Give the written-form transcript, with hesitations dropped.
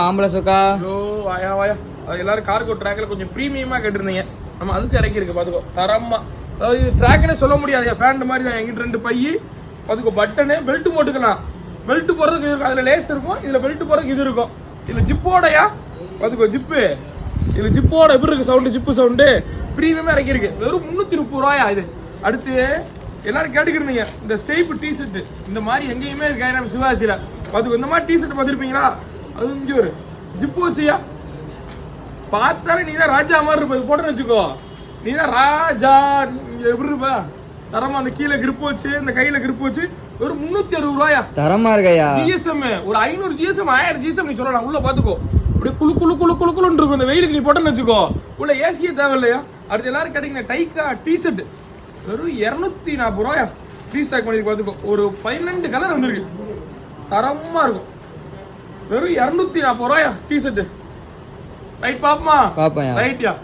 ஆம்பளை சொக்கா வாயா வாயா. அது எல்லாரும் கார்கோ ட்ராக்ல கொஞ்சம் ப்ரீமியமா கேட்டிருந்தீங்க. நம்ம அதுக்கு இறக்கி இருக்கு பாத்துக்கோ, தரமா. அதாவது இது ட்ராக்னே சொல்ல முடியாது, ஃபேண்ட் மாதிரி தான். எங்கிட்ட 2 பை பாத்துக்கோ, பட்டனு, பெல்ட் போட்டுக்கலாம். பெல்ட் போறதுக்கு இது இருக்கும், அதுல லேஸ் இருக்கும், இதுல பெல்ட் போறதுக்கு இது இருக்கும். இதுல ஜிப்போடயா பாத்துக்கோ, ஜிப்பு. இதுல ஜிப்போட எப்படி இருக்கு சவுண்டு, ஜிப்பு சவுண்டு ப்ரீமியமா இறக்கி இருக்கு. வெறும் 330 ரூபாயா இது. அடுத்து எல்லாரும் கேட்டுக்கிருந்தீங்க இந்த ஸ்டெய்ப் டிஷர்ட், இந்த மாதிரி எங்கேயுமே இருக்கா நம்ம சிவாசியில பாத்துக்கோ. இந்த மாதிரி டிஷர்ட் பார்த்துருப்பீங்களா, அது இங்கே ஒரு ஜிப்பு வச்சியா, பார்த்தாலே நீ தான் ராஜா மாதிரி இருப்ப. இது போட்டேன்னு வச்சுக்கோ, நீ தான் ராஜா. எப்படி இருப்ப தரமா, அந்த கீழே கிரிப் வச்சு, இந்த கையில கிரிப் வச்சு, ஒரு 360 ரூபாயா. தரமா இருக்கையா. ஜிஎஸ்எம் ஒரு 500 ஜிஎஸ்எம் 1000 ஜிஎஸ்எம் நீ சொல்லலாம். உள்ள பாத்துக்கோ, அப்படியே குளு குளு குளு குளு குளுன்னு இருக்கும். இந்த வெயிலுக்கு நீ போட்டேன்னு வச்சுக்கோ, உள்ள ஏசியே தேவை இல்லையா. அடுத்து எல்லாரும் கிடைக்கிற டைக்கா டிஷர்ட் வெறும் 240 ரூபாயா. ஃப்ரீ ஸ்டாக் பண்ணி பாத்துக்கோ. ஒரு 12 கலர் வந்துருக்கு, தரமா இருக்கும். வெறும் 240 ரூபாயா டிஷர்ட். ரைட் பாப்பமா, பாப்பா ரைட்யா.